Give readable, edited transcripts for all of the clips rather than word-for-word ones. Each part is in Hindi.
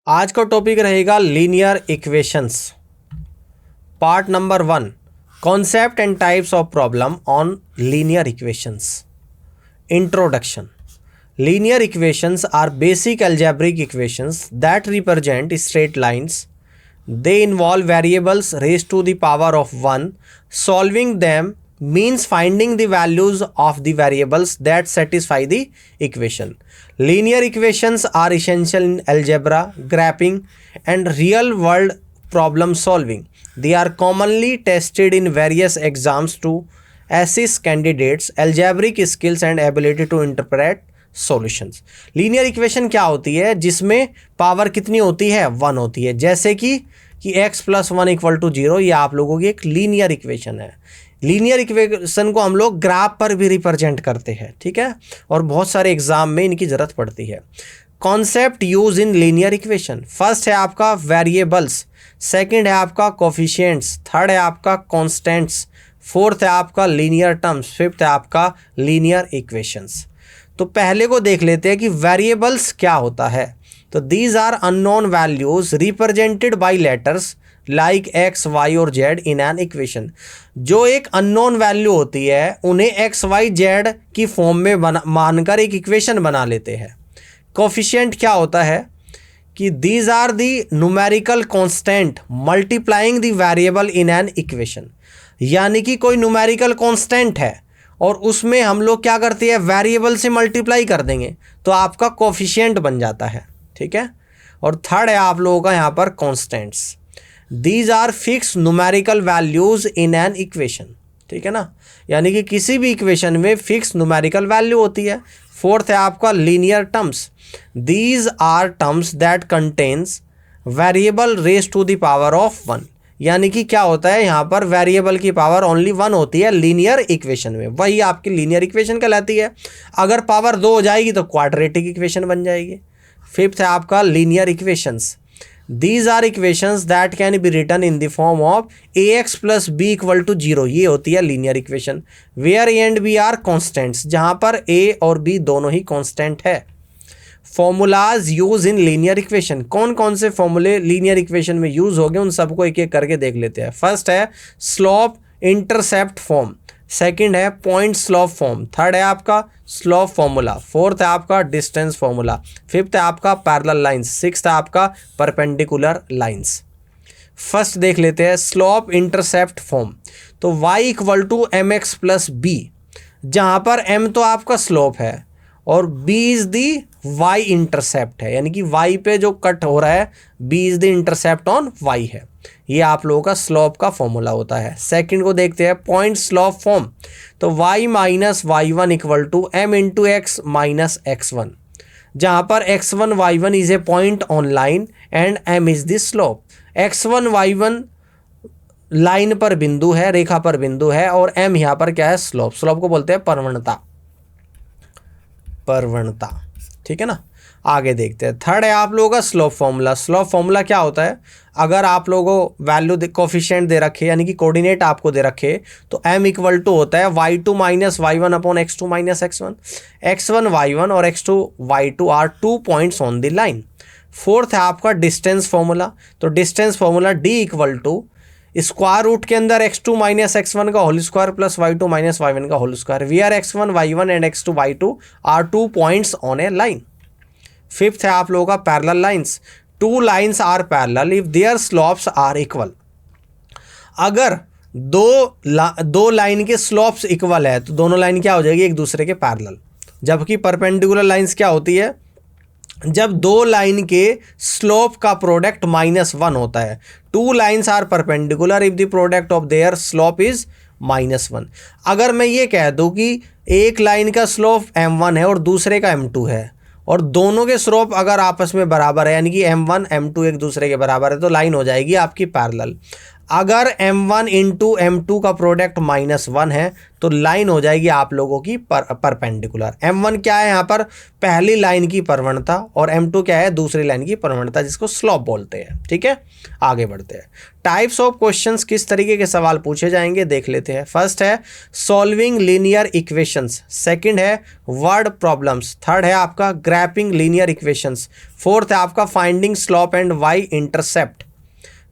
आज का टॉपिक रहेगा linear equations. Part number 1, concept and types of problem on linear equations. Introduction. Linear equations are basic algebraic equations that represent straight lines. They involve variables raised to the power of 1. Solving them means finding the values of the variables that satisfy the equation. Linear equations are essential in algebra, graphing, and real-world problem solving. They are commonly tested in various exams to assess candidates' algebraic skills and ability to interpret solutions. Linear equation क्या होती है? जिसमें पावर कितनी होती है? 1 होती है। जैसे कि x + 1 = 0, ये आप लोगों की एक लीनियर इक्वेशन है। लीनियर इक्वेशन को हम लोग ग्राफ पर भी रिप्रेजेंट करते हैं, ठीक है, और बहुत सारे एग्जाम में इनकी ज़रूरत पड़ती है। Concept use in linear equation. First है आपका वेरिएबल्स, सेकंड है आपका कोफिशिएंट्स, थर्ड है आपका कॉन्स्टेंट्स, फोर्थ है आपका लीनियर टर्म्स, फिफ्थ है आपका लीनियर इक्वेशंस। तो पहले को देख लेते हैं कि वेरिएबल्स क्या होता है। तो these are unknown values represented by letters like x, y और z इन एन इक्वेशन। जो एक अननोन वैल्यू होती है उन्हें x, y, z की फॉर्म में मानकर एक इक्वेशन बना लेते हैं। कोफिशिएंट क्या होता है कि these are the numerical constant multiplying the variable in an equation. यानी कि कोई न्यूमेरिकल कांस्टेंट है और उसमें हम लोग क्या करते हैं, वेरिएबल से मल्टीप्लाई कर देंगे तो आपका कोफिशिएंट बन जाता है, ठीक है। और थर्ड है आप लोगों का यहाँ पर constants. These are fix numerical values in an equation, ठीक है ना, यानी कि किसी भी इक्वेशन में फिक्स न्यूमेरिकल वैल्यू होती है। फोर्थ है आपका linear terms. These are terms that contains variable raise to the power of 1। यानी कि क्या होता है, यहाँ पर वेरिएबल की पावर ओनली 1 होती है लीनियर इक्वेशन में, वही आपकी लीनियर इक्वेशन कहलाती है। अगर पावर 2 हो जाएगी तो क्वाड्रेटिक इक्वेशन बन जाएगी। फिफ्थ है आपका linear equations. These are equations that can be written in the form of ax + b = 0। ये होती है linear equation. Where a and b are constants, जहाँ पर a और b दोनों ही कॉन्स्टेंट है। Formulas use in linear equation. कौन कौन से फॉर्मूले लीनियर इक्वेशन में यूज हो गए उन सबको एक एक करके देख लेते हैं। फर्स्ट है स्लोप इंटरसेप्ट फॉर्म, सेकंड है पॉइंट स्लोप फॉर्म, थर्ड है आपका स्लोप फॉर्मूला, फोर्थ है आपका डिस्टेंस फॉर्मूला, फिफ्थ है आपका पैरेलल लाइंस, सिक्स्थ है आपका परपेंडिकुलर लाइंस। फर्स्ट देख लेते हैं स्लोप इंटरसेप्ट फॉर्म। तो y = mx + b, जहाँ पर m तो आपका स्लोप है और b is the y intercept है, यानी कि y पे जो कट हो रहा है b is the intercept on y है। ये आप लोगों का स्लोप का फॉर्मूला होता है। सेकंड को देखते हैं पॉइंट स्लोप फॉर्म। तो y - y1 = m × x - x1, जहाँ पर x1 y1 is a point on line and m is the slope. x1 y1 line पर बिंदु है, रेखा पर बिंदु है, और m यहाँ पर क्या है, स्लोप। स्लोप को बोलते हैं प्रवणता, ठीक है ना। आगे देखते हैं। थर्ड है आप लोगों का स्लोप फॉर्मूला। स्लोप फॉर्मूला क्या होता है, अगर आप लोगों वैल्यू कोफिशिएंट दे रखे, यानी कि कोऑर्डिनेट आपको दे रखे, तो m = होता है y2 - y1 / x2 - x1। x1 y1 और x2 y2 are 2 points on the line. Fourth है आपका डिस्टेंस फॉर्मूला। तो distance formula d = square root के अंदर x2 - x1 का होल स्क्वायर + y2 - y1 का whole square. Where x1 y1 and x2 y2 are 2 points on a line. Fifth है आप लोगों का parallel lines. 2 lines are parallel if their slopes are equal. अगर दो लाइन के स्लोप्स इक्वल है तो दोनों लाइन क्या हो जाएगी, एक दूसरे के पैरेलल। जबकि परपेंडिकुलर लाइंस क्या होती है, जब दो लाइन के स्लोप का प्रोडक्ट -1 होता है। 2 lines are perpendicular if the product of their slope is -1। अगर मैं ये कह दूं कि एक लाइन का स्लोप m1 है और दूसरे का m2 है, और दोनों के स्लोप अगर आपस में बराबर है, यानी कि m1 m2 एक दूसरे के बराबर है, तो लाइन हो जाएगी आपकी पैरेलल। अगर m1 इंटू m2 का प्रोडक्ट -1 है तो लाइन हो जाएगी आप लोगों की परपेंडिकुलर। m1 क्या है यहाँ पर, पहली लाइन की प्रवणता, और m2 क्या है, दूसरी लाइन की प्रवणता, जिसको स्लोप बोलते हैं। ठीक है, आगे बढ़ते हैं। टाइप्स ऑफ क्वेश्चंस, किस तरीके के सवाल पूछे जाएंगे देख लेते हैं। फर्स्ट है सॉल्विंग लीनियर इक्वेशंस, सेकंड है वर्ड प्रॉब्लम्स, थर्ड है आपका ग्रैपिंग लीनियर इक्वेशंस, फोर्थ है आपका finding slope and Y intercept,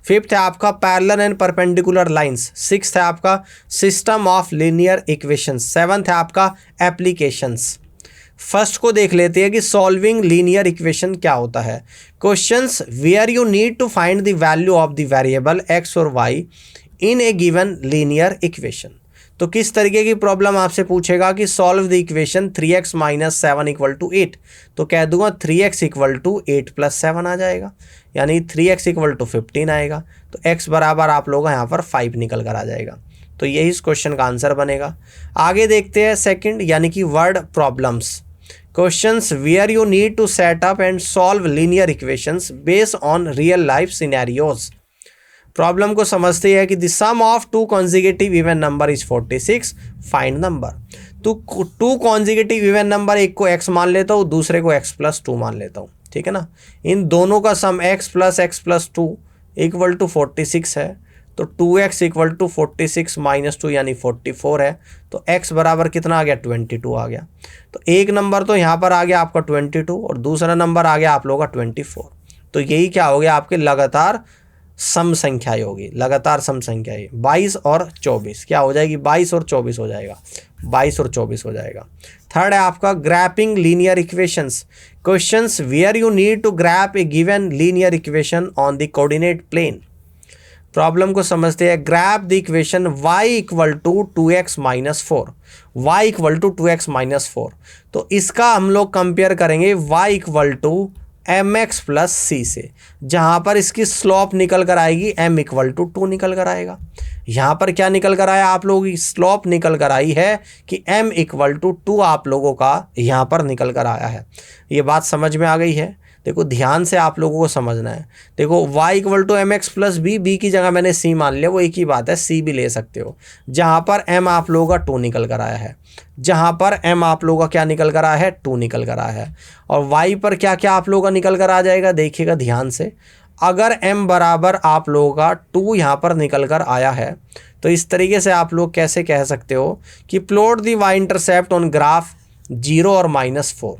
fifth है आपका parallel and perpendicular lines, sixth है आपका system of linear equations, seventh है आपका एप्लीकेशंस। फर्स्ट को देख लेते हैं कि सॉल्विंग लीनियर इक्वेशन क्या होता है। Questions where you need to find the value of the variable X और Y in a given linear equation. तो किस तरीके की प्रॉब्लम आपसे पूछेगा कि सॉल्व द इक्वेशन 3x - 7 = 8, तो कह दूंगा 3x = 8 + 7 आ जाएगा, यानी 3x = 15 आएगा। तो x बराबर आप लोग यहाँ पर 5 निकल कर आ जाएगा। तो यही इस क्वेश्चन का आंसर बनेगा। आगे देखते हैं सेकंड, यानी कि word problems. Questions where you need to set up and solve linear equations based on real life scenarios. Problem को समझते हैं कि the sum of two conjugative even number is 46, find number. तो टू कॉन्जिगेटिव इवन नंबर, एक को x मान लेता हूँ, दूसरे को x + 2 मान लेता हूँ। ठीक है ना, इन दोनों का सम x + x + 2 = 46 है। तो 2x = 46 - 2 यानी 44 है। तो x बराबर कितना आ गया, 22 आ गया। तो एक नंबर तो यहाँ पर आ गया आपका 22 और दूसरा नंबर आ गया आप लोगों का 24। तो यही क्या हो गया, आपके लगातार सम संख्याएं होगी, लगातार सम संख्याएं 22 और 24 क्या हो जाएगी, 22 और 24 हो जाएगा, 22 और 24 हो जाएगा। थर्ड है आपका graphing linear equations. Questions where you need to graph a given linear equation on the coordinate plane. Problem को समझते हैं। Graph the equation y = 2x - 4, y = 2x - 4। तो इसका हम लोग कंपेयर करेंगे y = mx + c से, जहाँ पर इसकी स्लोप निकल कर आएगी m = 2 निकल कर आएगा। यहाँ पर क्या निकल कर आया, आप लोगों की स्लोप निकल कर आई है कि m = 2 आप लोगों का यहाँ पर निकल कर आया है। ये बात समझ में आ गई है। देखो ध्यान से आप लोगों को समझना है। देखो y = mx + b, b की जगह मैंने c मान लिया, वो एक ही बात है, c भी ले सकते हो। जहाँ पर m आप लोगों का 2 निकल कर आया है, जहाँ पर m आप लोगों का क्या निकल कर आया है, 2 निकल कर आया है। और y पर क्या क्या आप लोगों का निकल कर आ जाएगा, देखिएगा ध्यान से। अगर m बराबर आप लोगों का 2 यहाँ पर निकल कर आया है, तो इस तरीके से आप लोग कैसे कह सकते हो कि plot the y intercept on graph 0 और -4,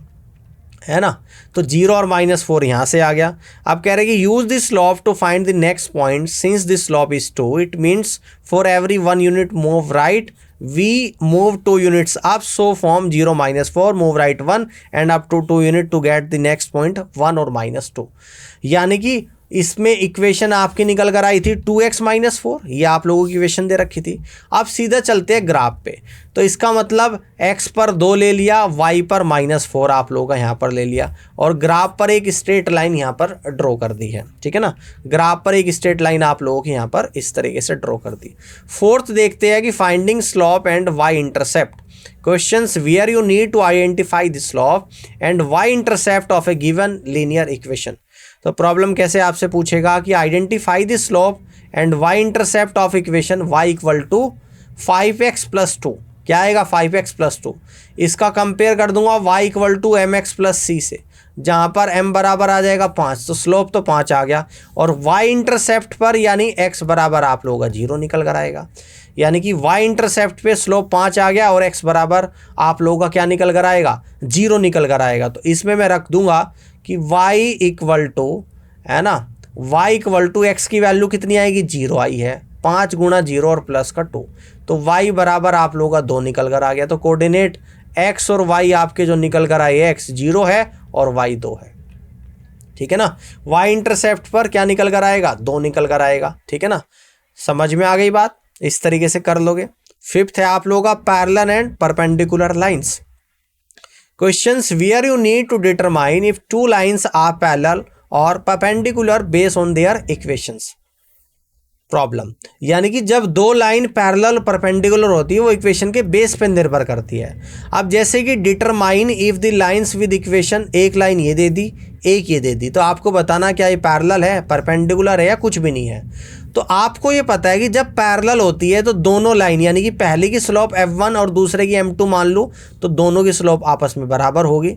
है ना। तो 0 और -4 यहाँ से आ गया। अब कह रहे हैं कि use this slope to find the next point since this slope is 2, it means for every 1 unit move right we move 2 units up, so from 0 - 4 move right 1 and up to 2 unit to get the next point 1 और -2। यानी कि इसमें इक्वेशन आपकी निकल कर आई थी 2x - 4, ये आप लोगों की इक्वेशन दे रखी थी। अब सीधा चलते हैं ग्राफ पे। तो इसका मतलब x पर 2 ले लिया, y पर -4 आप लोगों का यहाँ पर ले लिया, और ग्राफ पर एक स्ट्रेट लाइन यहाँ पर ड्रॉ कर दी है। ठीक है ना, ग्राफ पर एक स्ट्रेट लाइन आप लोगों की यहाँ पर इस तरीके से ड्रॉ कर दी। फोर्थ देखते हैं कि finding slope and y intercept. Questions where you need to identify the slope and y intercept of a given linear equation. तो प्रॉब्लम कैसे आपसे पूछेगा कि identify the slope and y intercept of equation y = 5x + 2, क्या आएगा 5x + 2। इसका कंपेयर कर दूंगा y = mx + c से, जहाँ पर m बराबर आ जाएगा 5, तो स्लोप तो 5 आ गया, और y इंटरसेप्ट पर यानी x बराबर आप लोगों का 0 निकल कर आएगा। यानी कि y इंटरसेप्ट पे स्लोप 5 आ गया और x बराबर आप लोगों का क्या निकल कर आएगा, 0 निकल कर आएगा। तो इसमें मैं रख दूंगा कि y = है ना, y = x की वैल्यू कितनी आएगी, 0 आई है, 5 × 0 और प्लस का 2, तो y बराबर आप लोगों का 2 निकल कर आ गया। तो कोऑर्डिनेट x और y आपके जो निकल कर आए, x 0 है और y 2 है। ठीक है ना, y इंटरसेप्ट पर क्या निकल कर आएगा, 2 निकल कर आएगा। ठीक है ना, समझ में आ गई बात, इस तरीके से कर लोगे। फिफ्थ है आप लोगों का parallel and perpendicular lines. Questions where you need to determine if 2 lines are parallel और perpendicular based on their equations. Problem, यानी कि जब दो लाइन पैरेलल परपेंडिकुलर होती है वो इक्वेशन के बेस पे निर्भर करती है। अब जैसे कि determine if the lines with equation, एक लाइन ये दे दी, एक ये दे दी, तो आपको बताना क्या ये पैरेलल है, परपेंडिकुलर है या कुछ भी नहीं है। तो आपको ये पता है कि जब पैरेलल होती है तो दोनों लाइन, यानी कि पहली की स्लोप f1 और दूसरे की m2 मान लूँ, तो दोनों की स्लोप आपस में बराबर होगी।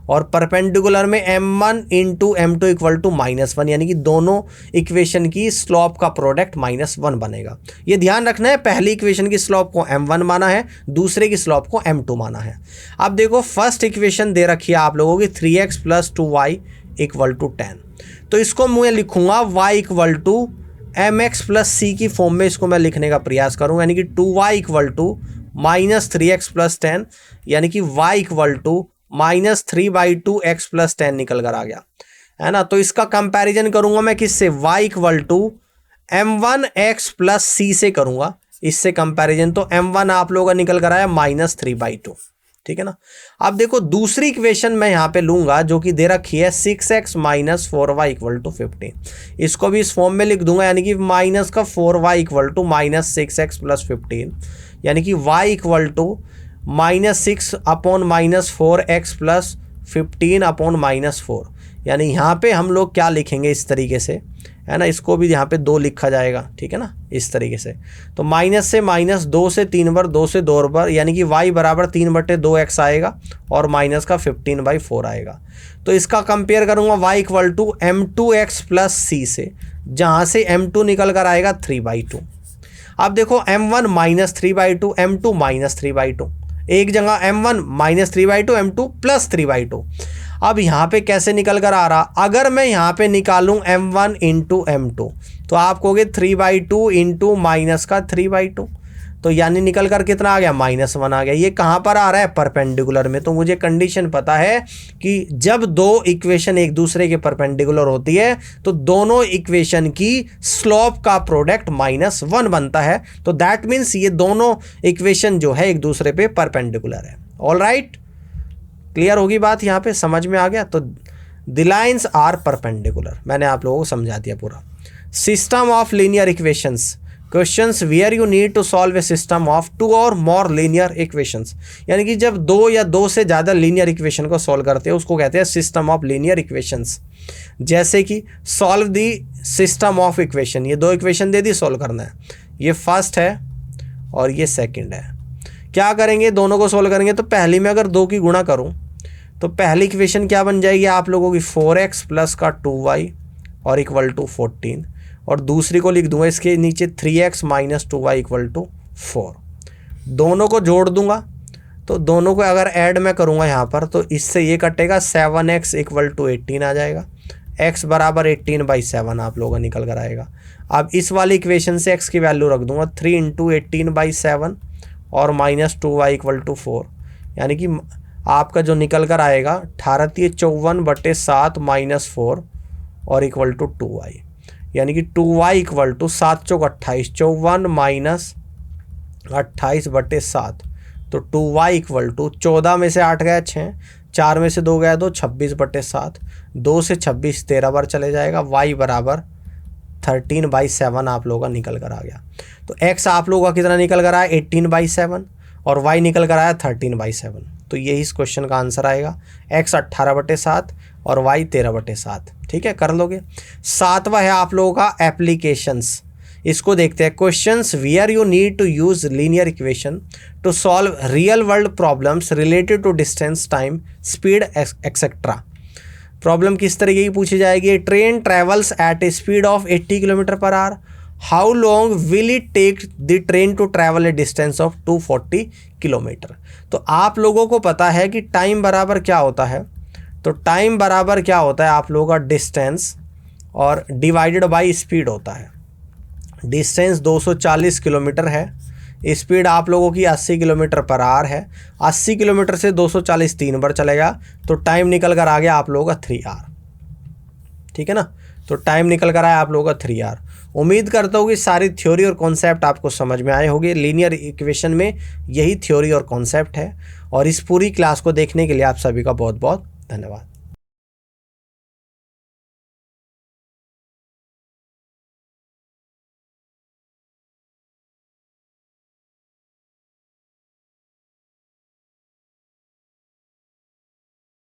और परपेंडिकुलर में m1 into m2 equal to -1, यानी कि दोनों इक्वेशन की स्लोप का प्रोडक्ट -1 बनेगा। ये ध्यान रखना है, पहली इक्वेशन की स्लोप को m1 माना है, दूसरे की स्लोप को m2 माना है। अब देखो फर्स्ट इक्वेशन दे रखी है आप लोगों की 3x + 2y इक्वल टू 10, तो इसको मैं लिखूंगा y equal to mx + c की फॉर्म में इसको मैं लिखने का प्रयास करूंगा, यानी कि 2y इक्वल टू -3x + 10, यानी कि y इक्वल टू -3/2 x + 10 निकल कर आ गया, है ना। तो इसका कंपैरिजन करूंगा मैं किससे, y equal to m1x + c से करूंगा इससे कंपैरिजन, तो m1 आप लोगों का निकल कर आया -3/2, ठीक है ना। अब देखो दूसरी इक्वेशन मैं यहाँ पे लूंगा जो कि दे रखी है 6x - 4y इक्वल टू 15, इसको भी इस फॉर्म में लिख दूंगा, यानी कि -4y इक्वल टू -6x + 15, यानी कि y इक्वल टू -6/-4x + 15/-4, यानी यहाँ पे हम लोग क्या लिखेंगे इस तरीके से, है ना, इसको भी यहाँ पे 2 लिखा जाएगा, ठीक है ना, इस तरीके से। तो माइनस से माइनस, 2 से 3 बार, 2 से 2 बार, यानी कि y बराबर 3/2x आएगा और माइनस का 15/4 आएगा। तो इसका कंपेयर करूँगा y equal to m2x + c से, जहाँ से m2 निकल कर आएगा 3/2। अब देखो m1 -3/2, m2 -3/2, एक जगह m1 -3/2, m2 +3/2। अब यहाँ पे कैसे निकल कर आ रहा, अगर मैं यहाँ पे निकालूं m1 इंटू m2, तो आप कहोगे 3/2 इंटू माइनस का 3/2, तो यानी निकल कर कितना आ गया, -1 आ गया। ये कहाँ पर आ रहा है, परपेंडिकुलर में। तो मुझे कंडीशन पता है कि जब दो इक्वेशन एक दूसरे के परपेंडिकुलर होती है तो दोनों इक्वेशन की स्लोप का प्रोडक्ट -1 बनता है। तो दैट मीन्स ये दोनों इक्वेशन जो है एक दूसरे पे परपेंडिकुलर है। ऑल राइट, क्लियर होगी बात, यहाँ पे समझ में आ गया। तो द लाइन्स आर परपेंडिकुलर, मैंने आप लोगों को समझा दिया पूरा। System of linear equations, questions where you need to solve a system of 2 और मोर लीनियर इक्वेशंस, यानी कि जब 2 या 2 से ज़्यादा लीनियर इक्वेशन को सॉल्व करते हैं उसको कहते हैं सिस्टम ऑफ लीनियर इक्वेशंस। जैसे कि solve the system of equation, ये 2 इक्वेशन दे दी, सॉल्व करना है। ये फर्स्ट है और ये सेकेंड है। क्या करेंगे, दोनों को सॉल्व करेंगे। तो पहली में अगर 2 की गुणा करूँ तो पहली इक्वेशन क्या बन जाएगी आप लोगों की, 4x + का 2y और इक्वल टू 14, और दूसरी को लिख दूंगा इसके नीचे 3x - 2y इक्वल टू 4। दोनों को जोड़ दूंगा, तो दोनों को अगर ऐड मैं करूंगा यहाँ पर तो इससे ये कटेगा, 7x इक्वल टू 18 आ जाएगा, x बराबर 18/7 आप लोगों का निकल कर आएगा। अब इस वाली इक्वेशन से x की वैल्यू रख दूंगा 3 × 18/7 और -2y इक्वल टू 4, यानी कि आपका जो निकल कर आएगा 18 × 54/7 -4 और इक्वल टू 2y, यानी कि 2y इक्वल टू 7 × 28, 54 - 28/7, तो 2y इक्वल टू 14 में से 8 गया 6, 4 में से 2 गया 2, 26/7, 2 से 26 13 बार चले जाएगा, y बराबर 13/7 आप लोगों का निकल कर आ गया। तो x आप लोगों का कितना निकल कर आया, 18/7, और y निकल कर आया 13/7। तो यही इस क्वेश्चन का आंसर आएगा, x 18/7 और y 13/7। ठीक है, कर लोगे। 7वां है आप लोगों का एप्लीकेशंस, इसको देखते हैं। Questions where you need to use linear equation to solve real world problems related to distance, time, speed etcetera. Problem किस तरीके की पूछी जाएगी, train travels at a speed of 80 km/h, how long will it take the train to travel a distance of 240 kilometre. तो आप लोगों को पता है कि टाइम बराबर क्या होता है, तो टाइम बराबर क्या होता है आप लोगों का डिस्टेंस और डिवाइडेड बाय स्पीड होता है। डिस्टेंस 240 किलोमीटर है, स्पीड आप लोगों की 80 km/h है, 80 किलोमीटर से 240 3 बार चलेगा, तो टाइम निकल कर आ गया आप लोगों का 3 आवर। ठीक है ना, तो टाइम निकल कर आया आप लोगों का 3 आवर। उम्मीद करता हूँ कि सारी थ्योरी और कॉन्सेप्ट आपको समझ में आए होंगे। लीनियर इक्वेशन में यही थ्योरी और कॉन्सेप्ट है, और इस पूरी क्लास को देखने के लिए आप सभी का बहुत बहुत धन्यवाद।